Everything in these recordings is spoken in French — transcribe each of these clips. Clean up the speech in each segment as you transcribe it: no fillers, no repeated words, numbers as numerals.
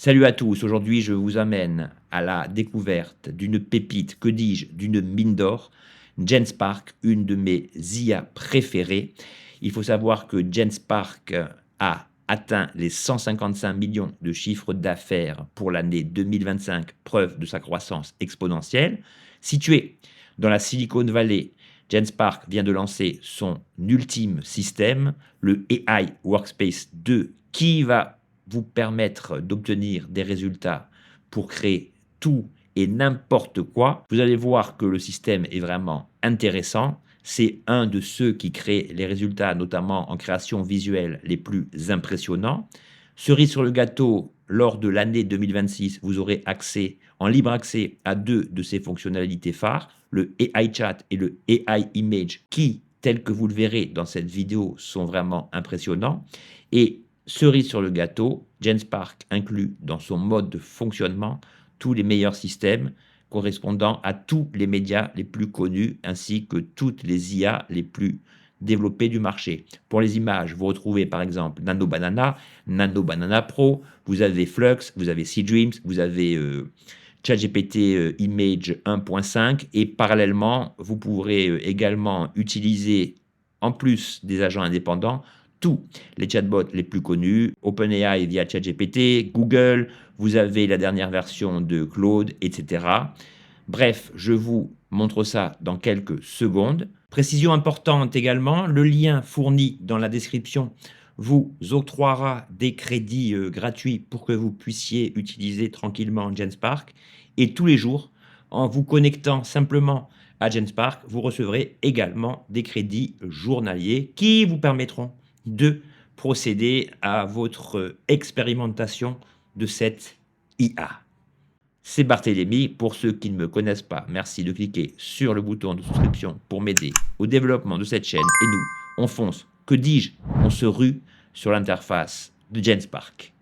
Salut à tous, aujourd'hui je vous amène à la découverte d'une pépite, que dis-je, d'une mine d'or, Genspark, une de mes IA préférées. Il faut savoir que Genspark a atteint les 155 millions de chiffres d'affaires pour l'année 2025, preuve de sa croissance exponentielle. Situé dans la Silicon Valley, Genspark vient de lancer son ultime système, le AI Workspace 2, qui va vous permettre d'obtenir des résultats pour créer tout et n'importe quoi. Vous allez voir que le système est vraiment intéressant. C'est un de ceux qui créent les résultats, notamment en création visuelle, les plus impressionnants. Cerise sur le gâteau, lors de l'année 2026, vous aurez accès, en libre accès, à deux de ces fonctionnalités phares, le AI Chat et le AI Image, qui, tels que vous le verrez dans cette vidéo, sont vraiment impressionnants. Et cerise sur le gâteau, Genspark inclut dans son mode de fonctionnement tous les meilleurs systèmes correspondant à tous les médias les plus connus ainsi que toutes les IA les plus développées du marché. Pour les images, vous retrouvez par exemple Nano Banana, Nano Banana Pro, vous avez Flux, vous avez Seedreams, vous avez ChatGPT Image 1.5 et parallèlement, vous pourrez également utiliser, en plus des agents indépendants, tous les chatbots les plus connus, OpenAI via ChatGPT, Google, vous avez la dernière version de Claude, etc. Bref, je vous montre ça dans quelques secondes. Précision importante également, le lien fourni dans la description vous octroiera des crédits gratuits pour que vous puissiez utiliser tranquillement Genspark. Et tous les jours, en vous connectant simplement à Genspark, vous recevrez également des crédits journaliers qui vous permettront de procéder à votre expérimentation de cette IA. C'est Barthélémy. Pour ceux qui ne me connaissent pas, merci de cliquer sur le bouton de souscription pour m'aider au développement de cette chaîne. Et nous, on fonce, que dis-je, on se rue sur l'interface de Genspark.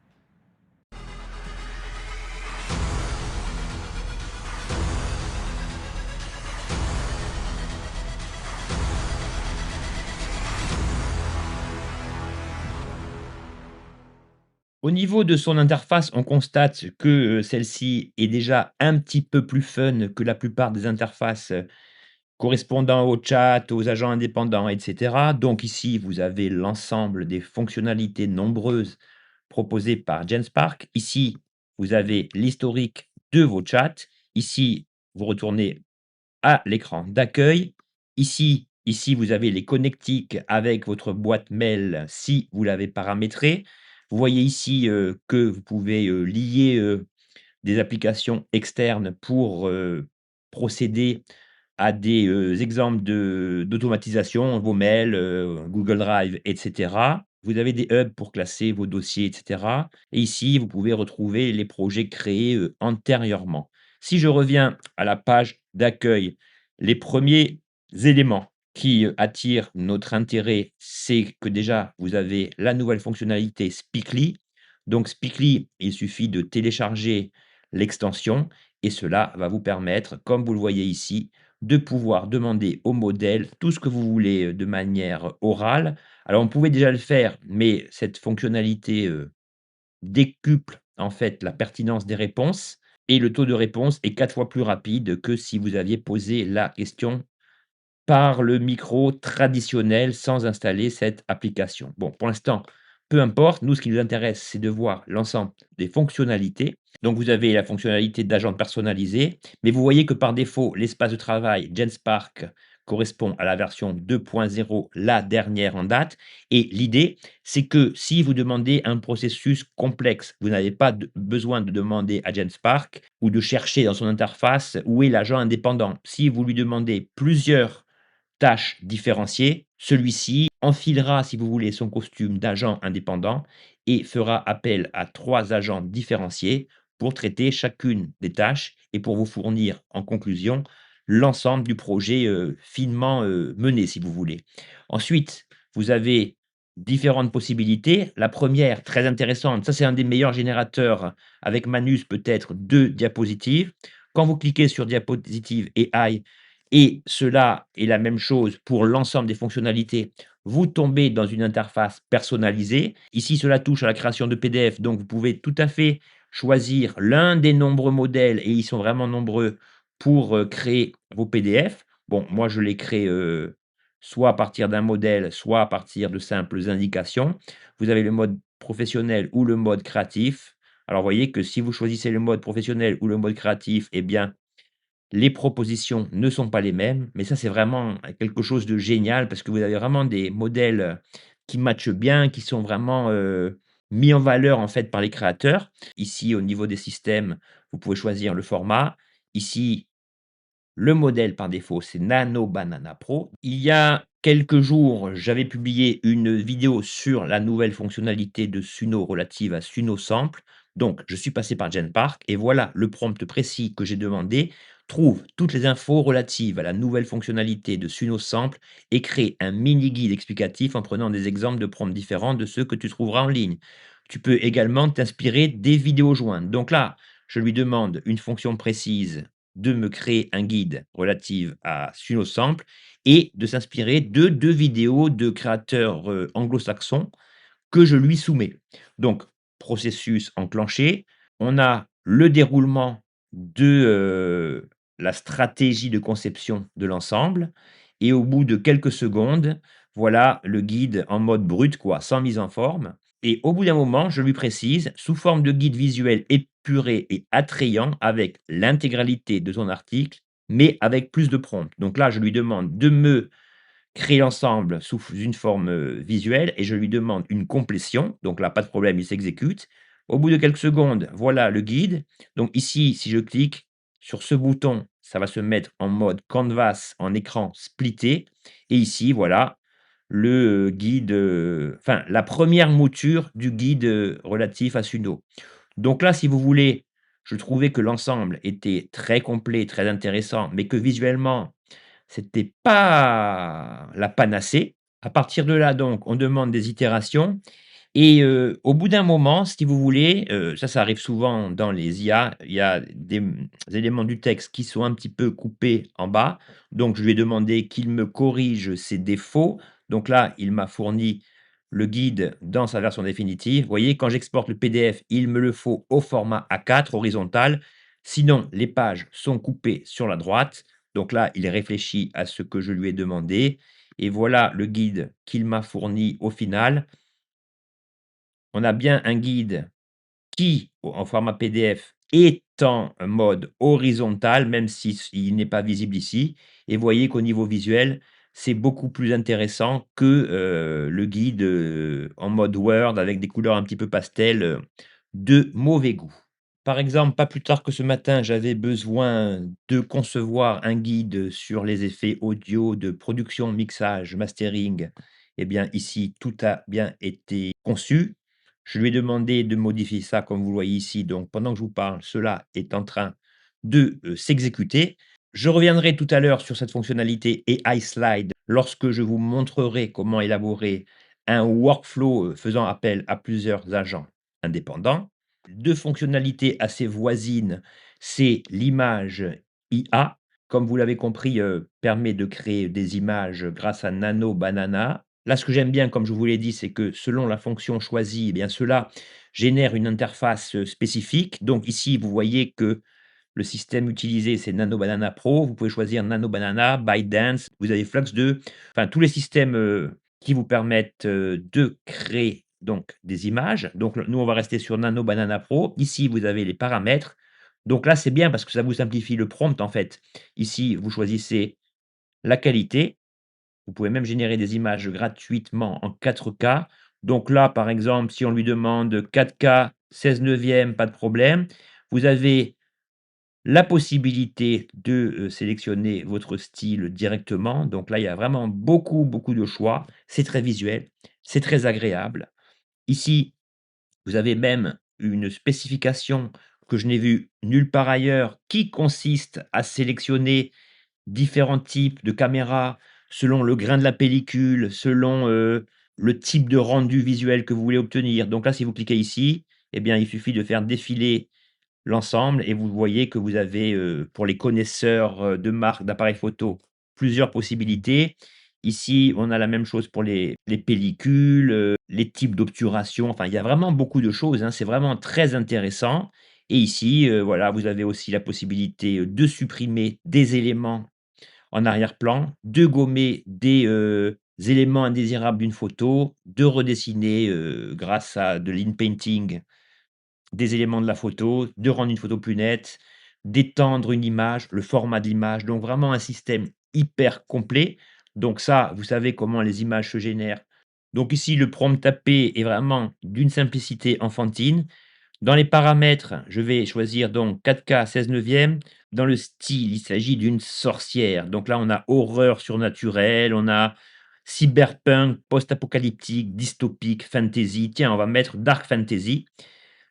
Au niveau de son interface, on constate que celle-ci est déjà un petit peu plus fun que la plupart des interfaces correspondant au chat, aux agents indépendants, etc. Donc ici, vous avez l'ensemble des fonctionnalités nombreuses proposées par Genspark. Ici, vous avez l'historique de vos chats. Ici, vous retournez à l'écran d'accueil. Ici, vous avez les connectiques avec votre boîte mail si vous l'avez paramétré. Vous voyez ici que vous pouvez lier des applications externes pour procéder à des exemples d'automatisation, vos mails, Google Drive, etc. Vous avez des hubs pour classer vos dossiers, etc. Et ici, vous pouvez retrouver les projets créés antérieurement. Si je reviens à la page d'accueil, les premiers éléments qui attirent notre intérêt, c'est que déjà, vous avez la nouvelle fonctionnalité Speakly. Donc Speakly, il suffit de télécharger l'extension et cela va vous permettre, comme vous le voyez ici, de pouvoir demander au modèle tout ce que vous voulez de manière orale. Alors on pouvait déjà le faire, mais cette fonctionnalité décuple en fait la pertinence des réponses et le taux de réponse est 4 fois plus rapide que si vous aviez posé la question par le micro traditionnel sans installer cette application. Bon, pour l'instant, peu importe, nous, ce qui nous intéresse, c'est de voir l'ensemble des fonctionnalités. Donc, vous avez la fonctionnalité d'agent personnalisé, mais vous voyez que par défaut, l'espace de travail Genspark correspond à la version 2.0, la dernière en date. Et l'idée, c'est que si vous demandez un processus complexe, vous n'avez pas besoin de demander à Genspark ou de chercher dans son interface où est l'agent indépendant. Si vous lui demandez plusieurs tâches différenciées, celui-ci enfilera, si vous voulez, son costume d'agent indépendant et fera appel à 3 agents différenciés pour traiter chacune des tâches et pour vous fournir en conclusion l'ensemble du projet, finement, mené, si vous voulez. Ensuite, vous avez différentes possibilités. La première, très intéressante, ça c'est un des meilleurs générateurs avec Manus peut-être 2 diapositives. Quand vous cliquez sur diapositive AI et cela est la même chose pour l'ensemble des fonctionnalités. Vous tombez dans une interface personnalisée. Ici, cela touche à la création de PDF, donc vous pouvez tout à fait choisir l'un des nombreux modèles et ils sont vraiment nombreux pour, créer vos PDF. Bon, moi je les crée, soit à partir d'un modèle, soit à partir de simples indications. Vous avez le mode professionnel ou le mode créatif. Alors, vous voyez que si vous choisissez le mode professionnel ou le mode créatif, eh bien, les propositions ne sont pas les mêmes, mais ça, c'est vraiment quelque chose de génial parce que vous avez vraiment des modèles, qui matchent bien, qui sont vraiment, mis en valeur, en fait, par les créateurs. Ici, au niveau des systèmes, vous pouvez choisir le format. Ici, le modèle par défaut, c'est Nano Banana Pro. Il y a quelques jours, j'avais publié une vidéo sur la nouvelle fonctionnalité de Suno relative à Suno Sample. Donc, je suis passé par GenPark et voilà le prompt précis que j'ai demandé. Trouve toutes les infos relatives à la nouvelle fonctionnalité de Suno Sample et crée un mini guide explicatif en prenant des exemples de prompts différents de ceux que tu trouveras en ligne. Tu peux également t'inspirer des vidéos jointes. Donc là, je lui demande une fonction précise de me créer un guide relatif à Suno Sample et de s'inspirer de 2 vidéos de créateurs, anglo-saxons que je lui soumets. Donc, processus enclenché, on a le déroulement de, la stratégie de conception de l'ensemble et au bout de quelques secondes, voilà le guide en mode brut quoi, sans mise en forme et au bout d'un moment, je lui précise, sous forme de guide visuel épuré et attrayant avec l'intégralité de son article, mais avec plus de prompts. Donc là, je lui demande de me créer l'ensemble sous une forme, visuelle et je lui demande une complétion. Donc là, pas de problème, il s'exécute. Au bout de quelques secondes, voilà le guide. Donc ici, si je clique sur ce bouton, ça va se mettre en mode canvas en écran splitté et ici, voilà le, guide, enfin la première mouture du guide, relatif à Sudo. Donc là, si vous voulez, je trouvais que l'ensemble était très complet, très intéressant, mais que visuellement, c'était pas la panacée. À partir de là, donc, on demande des itérations et au bout d'un moment, si vous voulez, ça arrive souvent dans les IA, il y a des, éléments du texte qui sont un petit peu coupés en bas. Donc je lui ai demandé qu'il me corrige ces défauts. Donc là, il m'a fourni le guide dans sa version définitive. Vous voyez, quand j'exporte le PDF, il me le faut au format A4 horizontal. Sinon, les pages sont coupées sur la droite. Donc là, il réfléchit à ce que je lui ai demandé et voilà le guide qu'il m'a fourni au final. On a bien un guide qui, en format PDF, est en mode horizontal, même si il n'est pas visible ici et vous voyez qu'au niveau visuel, c'est beaucoup plus intéressant que, le guide, en mode Word avec des couleurs un petit peu pastel, de mauvais goût. Par exemple, pas plus tard que ce matin, j'avais besoin de concevoir un guide sur les effets audio de production, mixage, mastering. Eh bien, ici, tout a bien été conçu. Je lui ai demandé de modifier ça comme vous le voyez ici. Donc, pendant que je vous parle, cela est en train de s'exécuter. Je reviendrai tout à l'heure sur cette fonctionnalité AI Slide lorsque je vous montrerai comment élaborer un workflow faisant appel à plusieurs agents indépendants. Deux fonctionnalités assez voisines, c'est l'image IA. Comme vous l'avez compris, permet de créer des images grâce à Nano Banana. Là, ce que j'aime bien, comme je vous l'ai dit, c'est que selon la fonction choisie, eh bien cela génère une interface, spécifique. Donc ici, vous voyez que le système utilisé, c'est Nano Banana Pro. Vous pouvez choisir Nano Banana, ByteDance, vous avez Flux 2, enfin tous les systèmes, qui vous permettent, de créer donc des images. Donc nous, on va rester sur Nano Banana Pro. Ici, vous avez les paramètres. Donc là, c'est bien parce que ça vous simplifie le prompt, en fait. Ici, vous choisissez la qualité. Vous pouvez même générer des images gratuitement en 4K. Donc là, par exemple, si on lui demande 4K 16/9, pas de problème. Vous avez la possibilité de, sélectionner votre style directement. Donc là, il y a vraiment beaucoup, beaucoup de choix. C'est très visuel, c'est très agréable. Ici, vous avez même une spécification que je n'ai vue nulle part ailleurs, qui consiste à sélectionner différents types de caméras selon le grain de la pellicule, selon, le type de rendu visuel que vous voulez obtenir. Donc là, si vous cliquez ici, eh bien, il suffit de faire défiler l'ensemble et vous voyez que vous avez, pour les connaisseurs, de marques d'appareils photo, plusieurs possibilités. Ici, on a la même chose pour les pellicules, les types d'obturation, enfin, il y a vraiment beaucoup de choses, hein, c'est vraiment très intéressant et ici, voilà, vous avez aussi la possibilité, de supprimer des éléments en arrière-plan, de gommer des, éléments indésirables d'une photo, de redessiner, grâce à de l'inpainting des éléments de la photo, de rendre une photo plus nette, d'étendre une image, le format de l'image, donc vraiment un système hyper complet. Donc ça, vous savez comment les images se génèrent. Donc ici, le prompt tapé est vraiment d'une simplicité enfantine. Dans les paramètres, je vais choisir donc 4K 16/9. Dans le style, il s'agit d'une sorcière. Donc là, on a horreur surnaturelle, on a cyberpunk, post-apocalyptique, dystopique, fantasy. Tiens, on va mettre dark fantasy.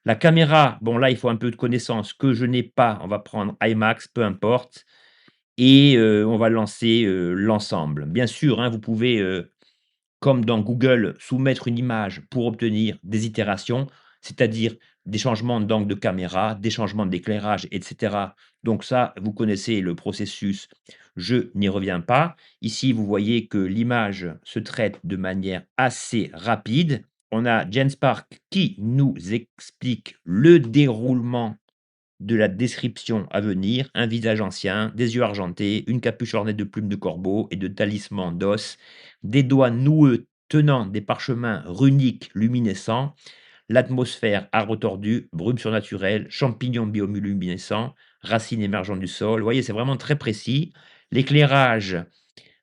La caméra, bon là, il faut un peu de connaissance que je n'ai pas. On va prendre IMAX, peu importe et on va lancer, l'ensemble. Bien sûr, hein, vous pouvez, comme dans Google, soumettre une image pour obtenir des itérations, c'est-à-dire des changements d'angle de caméra, des changements d'éclairage et cetera. Donc ça, vous connaissez le processus, je n'y reviens pas. Ici, vous voyez que l'image se traite de manière assez rapide. On a Genspark qui nous explique le déroulement de la description à venir, un visage ancien, des yeux argentés, une capuche ornée de plumes de corbeau et de talismans d'os, des doigts noueux tenant des parchemins runiques luminescents, l'atmosphère arbre tordu, brume surnaturelle, champignons bioluminescents, racines émergentes du sol. Vous voyez, c'est vraiment très précis. L'éclairage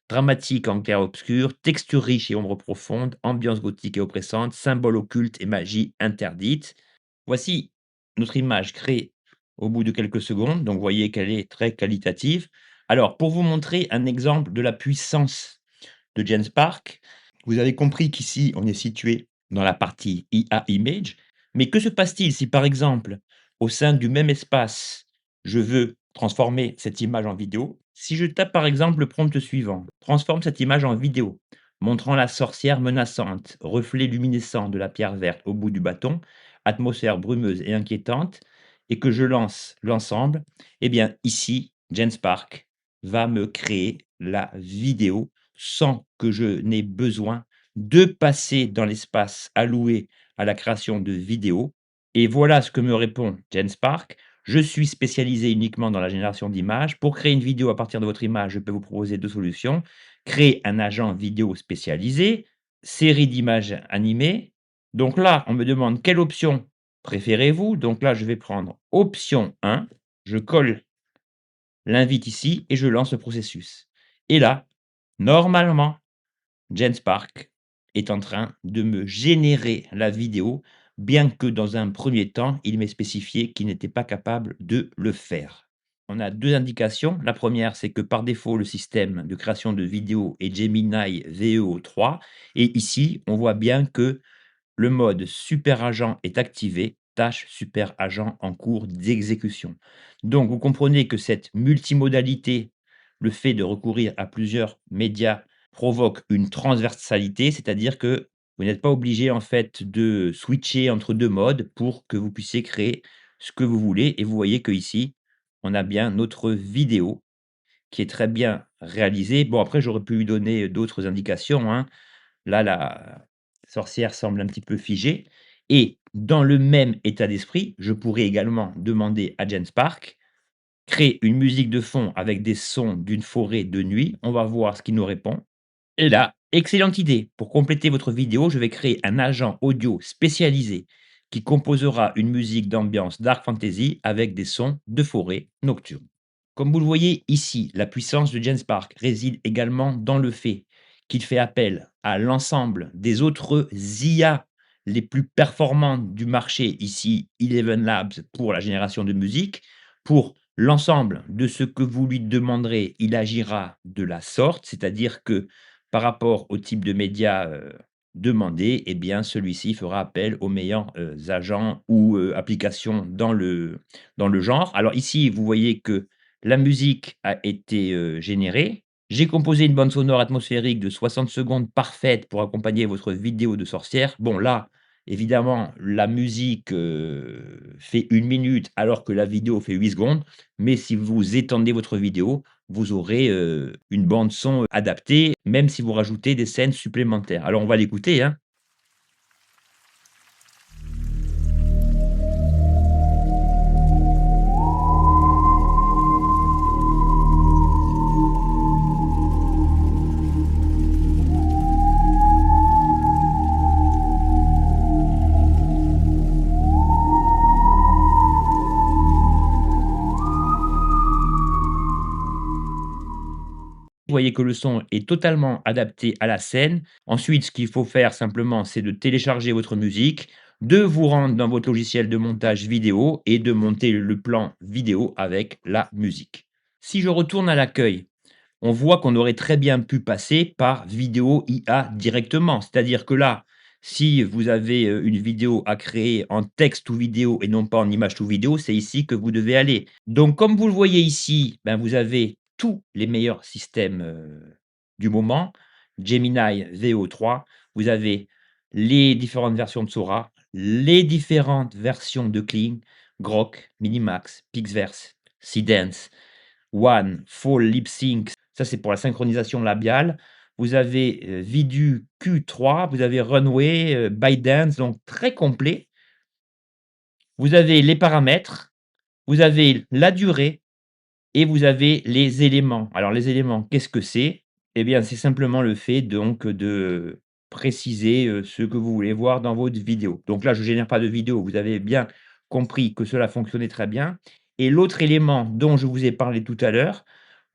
dramatique en clair-obscur, texture riche et ombre profonde, ambiance gothique et oppressante, symboles occultes et magie interdite. Voici notre image créée au bout de quelques secondes, donc vous voyez qu'elle est très qualitative. Alors, pour vous montrer un exemple de la puissance de Genspark, vous avez compris qu'ici, on est situé dans la partie IA Image, mais que se passe-t-il si, par exemple, au sein du même espace, je veux transformer cette image en vidéo? Si je tape, par exemple, le prompt suivant: «Transforme cette image en vidéo, montrant la sorcière menaçante, reflet luminescent de la pierre verte au bout du bâton, atmosphère brumeuse et inquiétante», et que je lance l'ensemble, eh bien, ici, Genspark va me créer la vidéo sans que je n'ai besoin de passer dans l'espace alloué à la création de vidéos. Et voilà ce que me répond Genspark: «Je suis spécialisé uniquement dans la génération d'images. Pour créer une vidéo à partir de votre image, je peux vous proposer 2 solutions. Créer un agent vidéo spécialisé, série d'images animées». Donc là, on me demande: «Quelle option préférez-vous?» Donc là, je vais prendre option 1, je colle l'invite ici et je lance le processus. Et là, normalement, Genspark est en train de me générer la vidéo, bien que dans un premier temps, il m'ait spécifié qu'il n'était pas capable de le faire. On a 2 indications. La première, c'est que par défaut, le système de création de vidéos est Gemini Veo 3 et ici, on voit bien que le mode super agent est activé, tâche super agent en cours d'exécution. Donc vous comprenez que cette multimodalité, le fait de recourir à plusieurs médias provoque une transversalité, c'est-à-dire que vous n'êtes pas obligé en fait de switcher entre 2 modes pour que vous puissiez créer ce que vous voulez et vous voyez qu'ici, on a bien notre vidéo qui est très bien réalisée. Bon après j'aurais pu lui donner d'autres indications, hein. Là, la sorcière semble un petit peu figée et dans le même état d'esprit, je pourrais également demander à Genspark: «Crée une musique de fond avec des sons d'une forêt de nuit». On va voir ce qu'il nous répond et là, excellente idée! Pour compléter votre vidéo, je vais créer un agent audio spécialisé qui composera une musique d'ambiance dark fantasy avec des sons de forêt nocturne. Comme vous le voyez ici, la puissance de Genspark réside également dans le fait qu'il fait appel à l'ensemble des autres IA les plus performantes du marché, ici Eleven Labs pour la génération de musique. Pour l'ensemble de ce que vous lui demanderez, il agira de la sorte, c'est-à-dire que par rapport au type de média demandé, eh bien celui-ci fera appel aux meilleurs agents ou applications dans le genre. Alors ici, vous voyez que la musique a été, générée. J'ai composé une bande sonore atmosphérique de 60 secondes parfaite pour accompagner votre vidéo de sorcière. Bon là, Évidemment, la musique, fait 1 minute alors que la vidéo fait 8 secondes, mais si vous étendez votre vidéo, vous aurez, une bande son adaptée, même si vous rajoutez des scènes supplémentaires. Alors on va l'écouter, hein. Vous voyez que le son est totalement adapté à la scène. Ensuite, ce qu'il faut faire simplement, c'est de télécharger votre musique, de vous rendre dans votre logiciel de montage vidéo et de monter le plan vidéo avec la musique. Si je retourne à l'accueil, on voit qu'on aurait très bien pu passer par vidéo IA directement. C'est-à-dire que là, si vous avez, une vidéo à créer en texte ou vidéo et non pas en image ou vidéo, c'est ici que vous devez aller. Donc comme vous le voyez ici, ben, vous avez tous les meilleurs systèmes, du moment. Gemini VO3, vous avez les différentes versions de Sora, les différentes versions de Kling, Grok, Minimax, Pixverse, Seedance, One, Fall, Lip Sync, ça c'est pour la synchronisation labiale. Vous avez, Vidu Q3, vous avez Runway, ByteDance, donc très complet. Vous avez les paramètres, vous avez la durée et vous avez les éléments. Alors les éléments, qu'est-ce que c'est? Eh bien, c'est simplement le fait donc de préciser, ce que vous voulez voir dans votre vidéo. Donc là, je ne génère pas de vidéo, vous avez bien compris que cela fonctionnait très bien et l'autre élément dont je vous ai parlé tout à l'heure,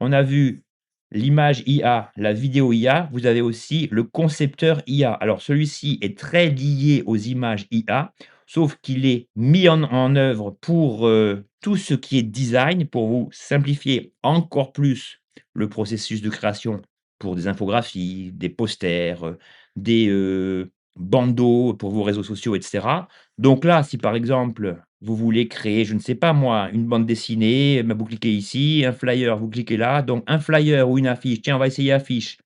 on a vu l'image IA, la vidéo IA, vous avez aussi le concepteur IA. Alors celui-ci est très lié aux images IA, sauf qu'il est mis en œuvre pour, tout ce qui est design, pour vous simplifier encore plus le processus de création pour des infographies, des posters, des, bandeaux pour vos réseaux sociaux et cetera. Donc là, si par exemple, vous voulez créer, je ne sais pas moi, une bande dessinée, bah, vous cliquez ici, un flyer, vous cliquez là, donc un flyer ou une affiche, tiens, on va essayer affiche.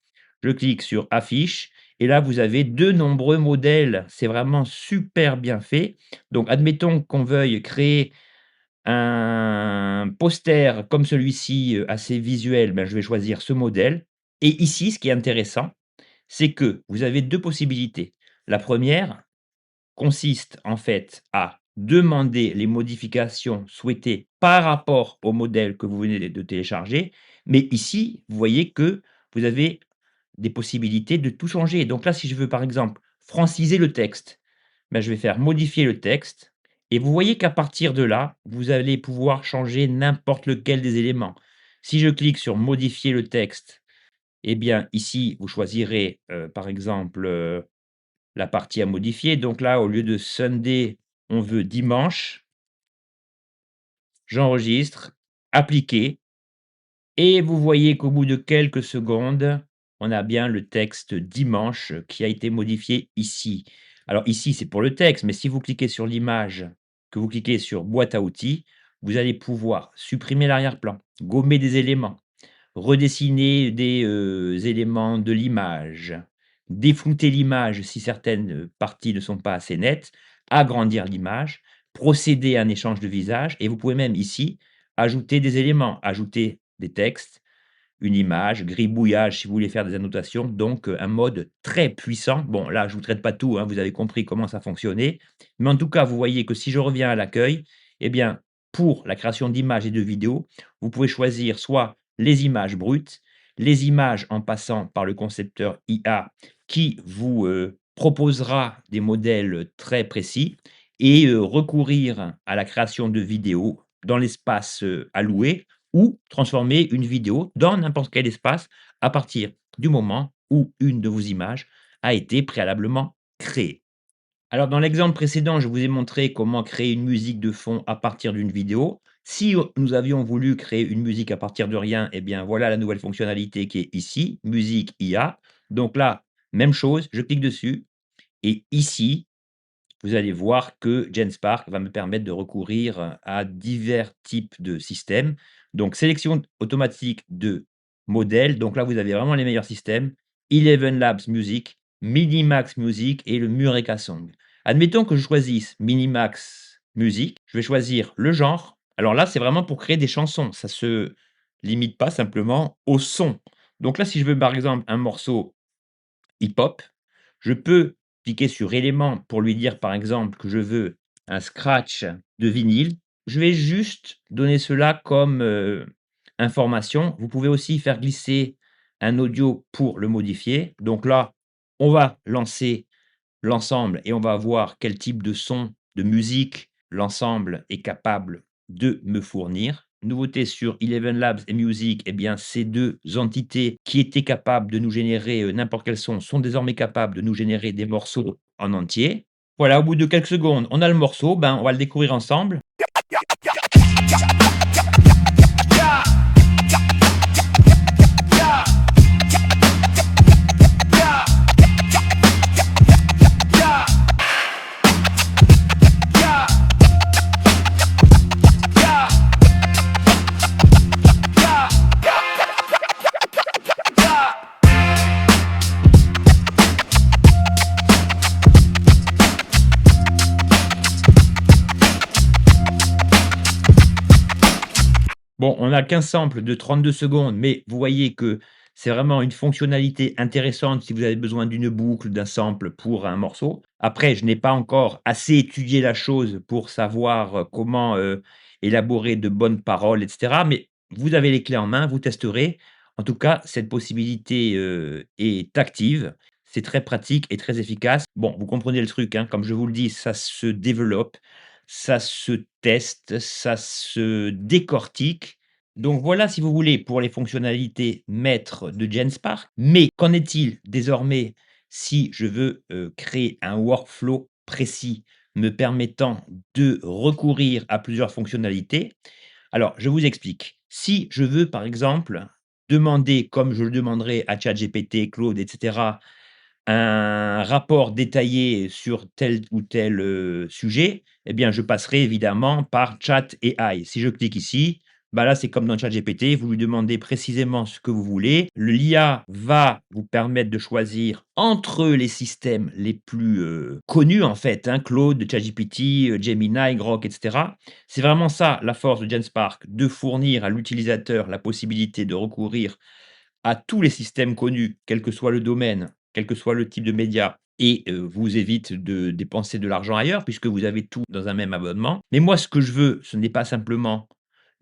Je clique sur affiche et là, vous avez de nombreux modèles. C'est vraiment super bien fait. Donc admettons qu'on veuille créer un poster comme celui-ci, assez visuel, ben, je vais choisir ce modèle et ici, ce qui est intéressant, c'est que vous avez 2 possibilités. La première consiste en fait à demander les modifications souhaitées par rapport au modèle que vous venez de télécharger, mais ici, vous voyez que vous avez des possibilités de tout changer. Donc là, si je veux par exemple franciser le texte, ben, je vais faire modifier le texte et vous voyez qu'à partir de là, vous allez pouvoir changer n'importe lequel des éléments. Si je clique sur modifier le texte, eh bien ici, vous choisirez, par exemple, la partie à modifier. Donc là, au lieu de Sunday, on veut dimanche. J'enregistre, appliquer et vous voyez qu'au bout de quelques secondes, on a bien le texte dimanche qui a été modifié ici. Alors ici, c'est pour le texte, mais si vous cliquez sur l'image, que vous cliquez sur boîte à outils, vous allez pouvoir supprimer l'arrière-plan, gommer des éléments, redessiner des, éléments de l'image, déflouter l'image si certaines, parties ne sont pas assez nettes, agrandir l'image, procéder à un échange de visage et vous pouvez même ici ajouter des éléments, ajouter des textes, une image, gribouillage si vous voulez faire des annotations, donc un mode très puissant. Bon là, je vous traite pas tout, hein, vous avez compris comment ça fonctionnait, mais en tout cas, vous voyez que si je reviens à l'accueil, eh bien, pour la création d'images et de vidéos, vous pouvez choisir soit les images brutes, les images en passant par le concepteur IA qui vous, proposera des modèles très précis et recourir à la création de vidéos dans l'espace, alloué ou transformer une vidéo dans n'importe quel espace à partir du moment où une de vos images a été préalablement créée. Alors dans l'exemple précédent, je vous ai montré comment créer une musique de fond à partir d'une vidéo. Si nous avions voulu créer une musique à partir de rien, eh bien voilà la nouvelle fonctionnalité qui est ici, musique IA. Donc là, même chose, je clique dessus et ici, vous allez voir que Genspark va me permettre de recourir à divers types de systèmes. Donc sélection automatique de modèles, donc là vous avez vraiment les meilleurs systèmes, Eleven Labs Music, Minimax Music et le Mureka Song. Admettons que je choisisse Minimax musique, je vais choisir le genre. Alors là, c'est vraiment pour créer des chansons, ça se limite pas simplement au son. Donc là, si je veux par exemple un morceau hip-hop, je peux cliquer sur éléments pour lui dire par exemple que je veux un scratch de vinyle. Je vais juste donner cela comme, information. Vous pouvez aussi faire glisser un audio pour le modifier. Donc là, on va lancer l'ensemble et on va voir quel type de son, de musique l'ensemble est capable de me fournir. Nouveauté sur Eleven Labs et Music, eh bien, ces 2 entités qui étaient capables de nous générer, n'importe quel son, sont désormais capables de nous générer des morceaux en entier. Voilà, au bout de quelques secondes, on a le morceau, ben, on va le découvrir ensemble. Bon, on a qu'un sample de 32 secondes, mais vous voyez que c'est vraiment une fonctionnalité intéressante si vous avez besoin d'une boucle, d'un sample pour un morceau. Après, je n'ai pas encore assez étudié la chose pour savoir, comment, élaborer de bonnes paroles et cetera, mais vous avez les clés en main, vous testerez. En tout cas, cette possibilité, est active. C'est très pratique et très efficace. Bon, vous comprenez le truc, hein, comme je vous le dis, ça se développe, ça se teste, ça se décortique. Donc voilà, si vous voulez, pour les fonctionnalités maîtres de Genspark. Mais qu'en est-il désormais si je veux, créer un workflow précis me permettant de recourir à plusieurs fonctionnalités? Alors, je vous explique. Si je veux, par exemple, demander, comme je le demanderais à ChatGPT, Claude et cetera, un rapport détaillé sur tel ou tel, sujet, eh bien, je passerai évidemment par Chat AI. Si je clique ici, bah, là, c'est comme dans ChatGPT, vous lui demandez précisément ce que vous voulez. L'IA va vous permettre de choisir entre les systèmes les plus, connus, en fait, hein, Claude, ChatGPT, Gemini, Grok et cetera. C'est vraiment ça, la force de Genspark, de fournir à l'utilisateur la possibilité de recourir à tous les systèmes connus, quel que soit le domaine, quel que soit le type de média et vous évite de dépenser de l'argent ailleurs puisque vous avez tout dans un même abonnement. Mais moi, ce que je veux, ce n'est pas simplement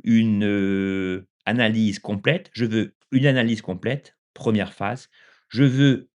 une, analyse complète, je veux une analyse complète, première phase. Je veux,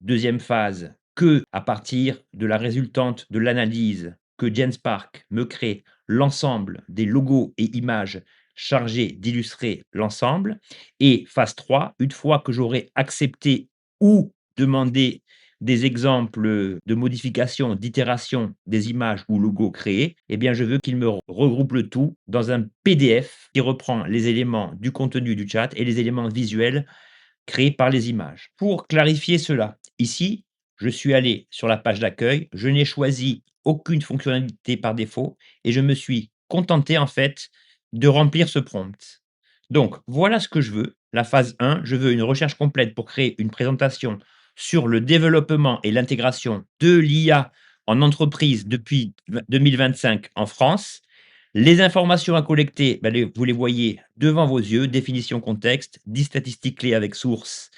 deuxième phase, que à partir de la résultante de l'analyse que Genspark me crée l'ensemble des logos et images chargés d'illustrer l'ensemble et phase 3, une fois que j'aurai accepté ou demandé des exemples, de modification, d'itération des images ou logos créés, eh bien, je veux qu'il me regroupe le tout dans un PDF qui reprend les éléments du contenu du chat et les éléments visuels créés par les images. Pour clarifier cela, ici, je suis allé sur la page d'accueil, je n'ai choisi aucune fonctionnalité par défaut et je me suis contenté en fait de remplir ce prompt. Donc voilà ce que je veux. La phase 1, je veux une recherche complète pour créer une présentation sur le développement et l'intégration de l'IA en entreprise depuis 2025 en France. Les informations à collecter, bah, vous les voyez devant vos yeux, définition contexte, 10 statistiques clés avec source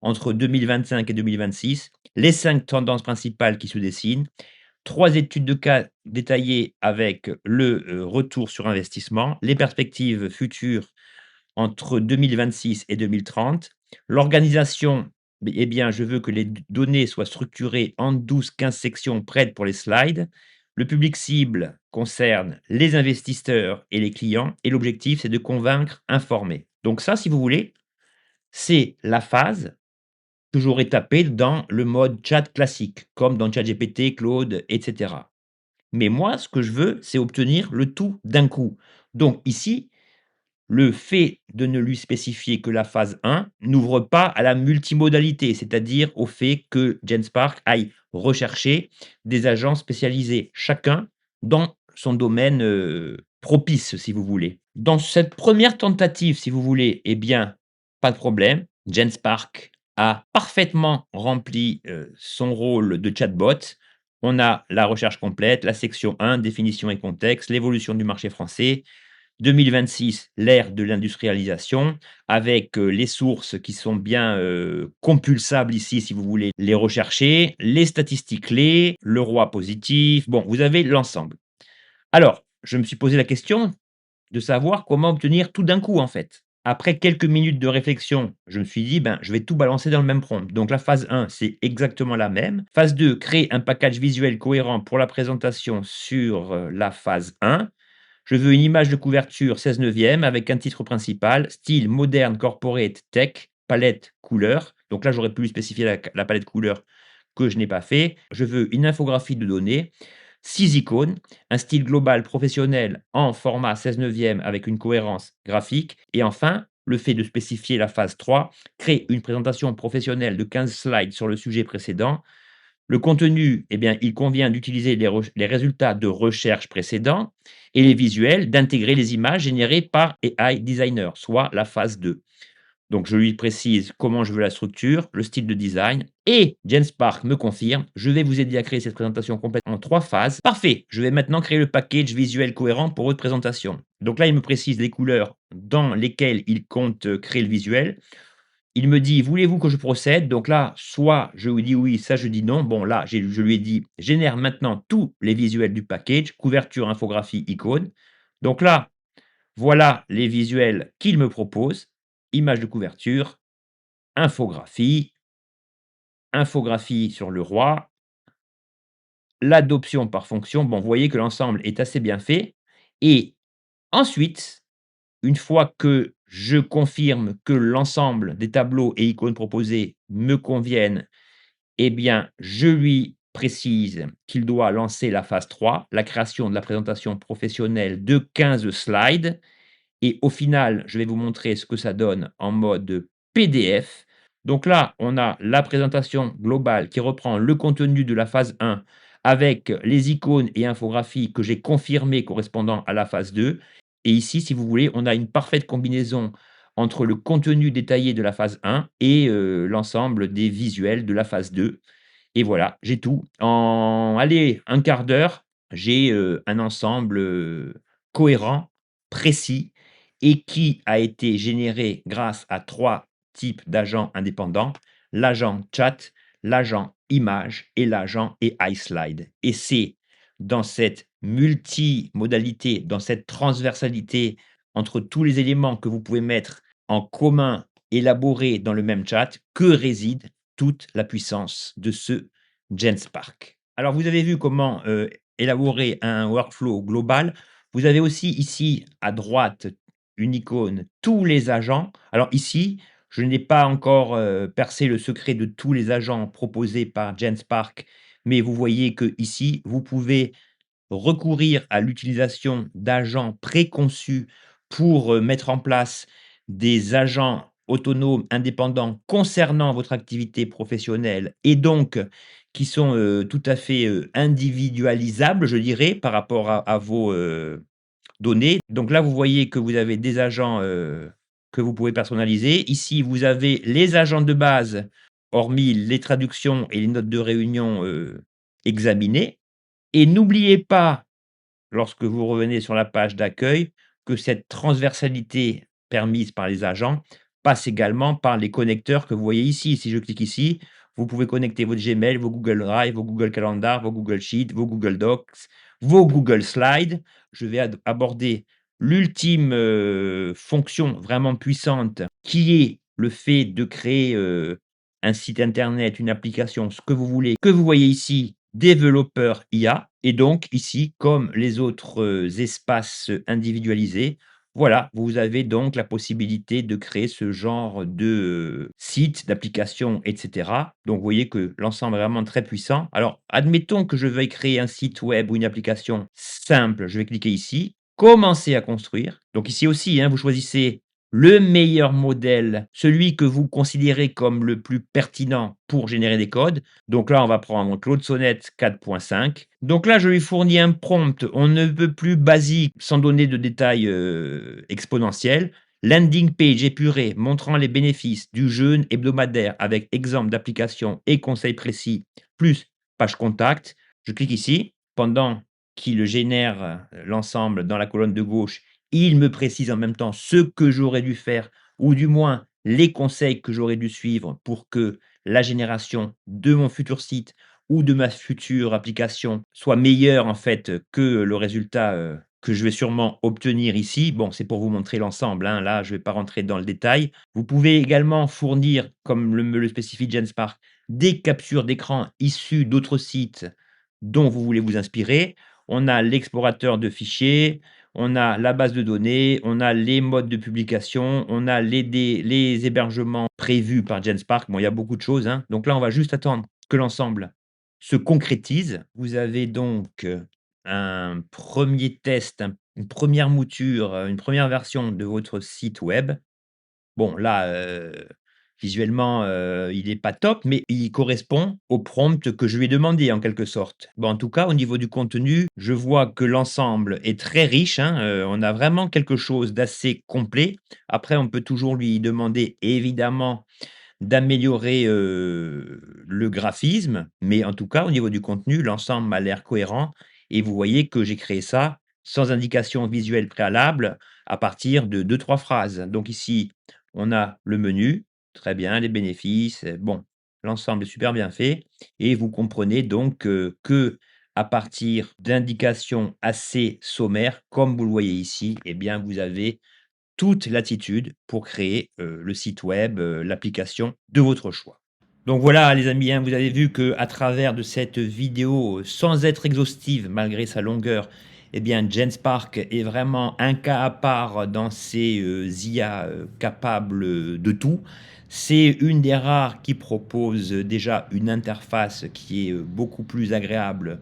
entre 2025 et 2026, les 5 tendances principales qui se dessinent, 3 études de cas détaillées avec le retour sur investissement, les perspectives futures entre 2026 et 2030. L'organisation, eh bien, je veux que les données soient structurées en 12-15 sections prêtes pour les slides. Le public cible concerne les investisseurs et les clients et l'objectif, c'est de convaincre, informer. Donc ça, si vous voulez, c'est la phase que j'aurais tapée dans le mode chat classique, comme dans ChatGPT, Claude, etc. Mais moi, ce que je veux, c'est obtenir le tout d'un coup. Donc ici, le fait de ne lui spécifier que la phase 1 n'ouvre pas à la multimodalité, c'est-à-dire au fait que Genspark aille rechercher des agents spécialisés, chacun dans son domaine, propice, si vous voulez. Dans cette première tentative, si vous voulez, eh bien, pas de problème. Genspark a parfaitement rempli, son rôle de chatbot. On a la recherche complète, la section 1, définition et contexte, l'évolution du marché français, 2026, l'ère de l'industrialisation, avec, les sources qui sont bien, compulsables ici, si vous voulez les rechercher, les statistiques clés, le roi positif. Bon, vous avez l'ensemble. Alors, je me suis posé la question de savoir comment obtenir tout d'un coup, en fait. Après quelques minutes de réflexion, je me suis dit: «Ben, je vais tout balancer dans le même prompt». Donc la phase 1, c'est exactement la même. Phase 2, créer un package visuel cohérent pour la présentation sur, la phase 1. Je veux une image de couverture 16/9 avec un titre principal, style moderne, corporate, tech, palette, couleur. Donc là, j'aurais pu spécifier la palette couleur que je n'ai pas fait. Je veux une infographie de données, 6 icônes, un style global professionnel en format 16/9 avec une cohérence graphique. Et enfin, le fait de spécifier la phase 3, créer une présentation professionnelle de 15 slides sur le sujet précédent. Le contenu, eh bien, il convient d'utiliser les résultats de recherche précédents et les visuels, d'intégrer les images générées par AI Designer, soit la phase 2. Donc, je lui précise comment je veux la structure, le style de design et Genspark me confirme: «Je vais vous aider à créer cette présentation complète en 3 phases». Parfait, je vais maintenant créer le package visuel cohérent pour votre présentation. Donc là, il me précise les couleurs dans lesquelles il compte, créer le visuel. Il me dit: «Voulez-vous que je procède?» Donc là, soit je lui dis oui, ça je dis non. Bon là, je lui ai dit: «Génère maintenant tous les visuels du package, couverture, infographie, icône». Donc là, voilà les visuels qu'il me propose. Image de couverture, infographie, infographie sur le roi, l'adoption par fonction. Bon, vous voyez que l'ensemble est assez bien fait et ensuite, une fois que je confirme que l'ensemble des tableaux et icônes proposés me conviennent, eh bien, je lui précise qu'il doit lancer la phase 3, la création de la présentation professionnelle de 15 slides. Et au final, je vais vous montrer ce que ça donne en mode PDF. Donc là, on a la présentation globale qui reprend le contenu de la phase 1 avec les icônes et infographies que j'ai confirmées correspondant à la phase 2. Et ici, si vous voulez, on a une parfaite combinaison entre le contenu détaillé de la phase 1 et l'ensemble des visuels de la phase 2. Et voilà, j'ai tout. En allez, un quart d'heure, j'ai, un ensemble, cohérent, précis et qui a été généré grâce à 3 types d'agents indépendants: l'agent chat, l'agent image et l'agent AI slide. Et c'est dans cette multimodalité, dans cette transversalité entre tous les éléments que vous pouvez mettre en commun, élaborés dans le même chat, que réside toute la puissance de ce Genspark. Alors vous avez vu comment, élaborer un workflow global. Vous avez aussi ici à droite une icône «Tous les agents». Alors ici, je n'ai pas encore, percé le secret de tous les agents proposés par Genspark, mais vous voyez que ici, vous pouvez recourir à l'utilisation d'agents préconçus pour, mettre en place des agents autonomes, indépendants concernant votre activité professionnelle et donc qui sont, tout à fait, individualisables, je dirais, par rapport à vos, données. Donc là, vous voyez que vous avez des agents, que vous pouvez personnaliser. Ici, vous avez les agents de base, hormis les traductions et les notes de réunion, examinées. Et n'oubliez pas, lorsque vous revenez sur la page d'accueil, que cette transversalité permise par les agents passe également par les connecteurs que vous voyez ici. Si je clique ici, vous pouvez connecter votre Gmail, vos Google Drive, vos Google Calendar, vos Google Sheets, vos Google Docs, vos Google Slides. Je vais aborder l'ultime fonction vraiment puissante qui est le fait de créer un site internet, une application, ce que vous voulez, que vous voyez ici, développeur IA. Et donc ici, comme les autres, espaces individualisés, voilà, vous avez donc la possibilité de créer ce genre de, site, d'application et cetera. Donc vous voyez que l'ensemble est vraiment très puissant. Alors admettons que je veuille créer un site web ou une application simple, je vais cliquer ici, commencer à construire. Donc ici aussi, hein, vous choisissez le meilleur modèle, celui que vous considérez comme le plus pertinent pour générer des codes. Donc là, on va prendre Claude Sonnet 4.5. Donc là, je lui fournis un prompt, on ne peut plus basique, sans donner de détails exponentiels. Landing page épurée montrant les bénéfices du jeûne hebdomadaire avec exemple d'application et conseils précis, plus page contact. Je clique ici, pendant qu'il génère, l'ensemble dans la colonne de gauche, il me précise en même temps ce que j'aurais dû faire ou du moins les conseils que j'aurais dû suivre pour que la génération de mon futur site ou de ma future application soit meilleure en fait, que le résultat, que je vais sûrement obtenir ici. Bon, c'est pour vous montrer l'ensemble, hein, là, je ne vais pas rentrer dans le détail. Vous pouvez également fournir, comme me le spécifie Genspark, des captures d'écran issues d'autres sites dont vous voulez vous inspirer. On a l'explorateur de fichiers, on a la base de données, on a les modes de publication, on a les hébergements prévus par Genspark. Bon, il y a beaucoup de choses, hein. Donc là, on va juste attendre que l'ensemble se concrétise. Vous avez donc, un premier test, une première mouture, une première version de votre site web. Bon là, visuellement, il est pas top, mais il correspond au prompt que je lui ai demandé en quelque sorte. Bon, en tout cas, au niveau du contenu, je vois que l'ensemble est très riche, hein, on a vraiment quelque chose d'assez complet. Après, on peut toujours lui demander évidemment d'améliorer, le graphisme, mais en tout cas, au niveau du contenu, l'ensemble m'a l'air cohérent et vous voyez que j'ai créé ça sans indication visuelle préalable à partir de deux trois phrases. Donc ici, on a le menu, très bien, les bénéfices, bon, l'ensemble est super bien fait et vous comprenez donc, qu'à partir d'indications assez sommaires, comme vous le voyez ici, eh bien, vous avez toute latitude pour créer, le site web, l'application de votre choix. Donc voilà les amis, hein, vous avez vu que à travers de cette vidéo, sans être exhaustive malgré sa longueur, eh bien Genspark est vraiment un cas à part dans ces, IA, capables, de tout. C'est une des rares qui propose, déjà une interface qui est, beaucoup plus agréable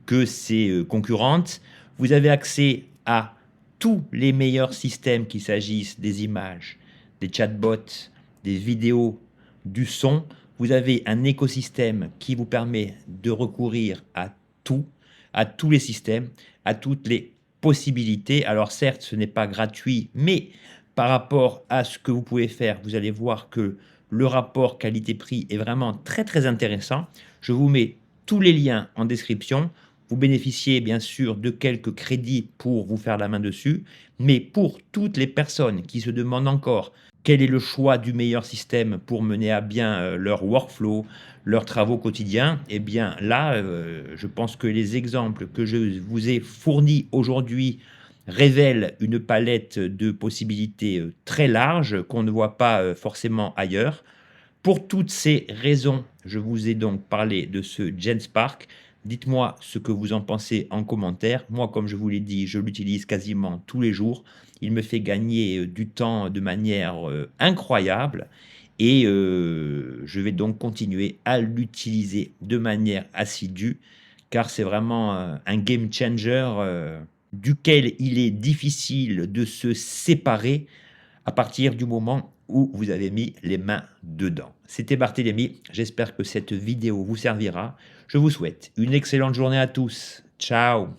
que ses, concurrentes. Vous avez accès à tous les meilleurs systèmes, qu'il s'agisse des images, des chatbots, des vidéos, du son. Vous avez un écosystème qui vous permet de recourir à tout, à tous les systèmes, à toutes les possibilités. Alors certes, ce n'est pas gratuit, mais par rapport à ce que vous pouvez faire, vous allez voir que le rapport qualité-prix est vraiment très très intéressant. Je vous mets tous les liens en description. Vous bénéficiez bien sûr de quelques crédits pour vous faire la main dessus, mais pour toutes les personnes qui se demandent encore quel est le choix du meilleur système pour mener à bien leur workflow, leurs travaux quotidiens, eh bien là, je pense que les exemples que je vous ai fournis aujourd'hui révèlent une palette de possibilités très large qu'on ne voit pas forcément ailleurs. Pour toutes ces raisons, je vous ai donc parlé de ce Genspark. Dites-moi ce que vous en pensez en commentaire. Moi, comme je vous l'ai dit, je l'utilise quasiment tous les jours. Il me fait gagner du temps de manière incroyable et je vais donc continuer à l'utiliser de manière assidue car c'est vraiment un game changer duquel il est difficile de se séparer à partir du moment où vous avez mis les mains dedans. C'était Barthélémy, j'espère que cette vidéo vous servira. Je vous souhaite une excellente journée à tous. Ciao.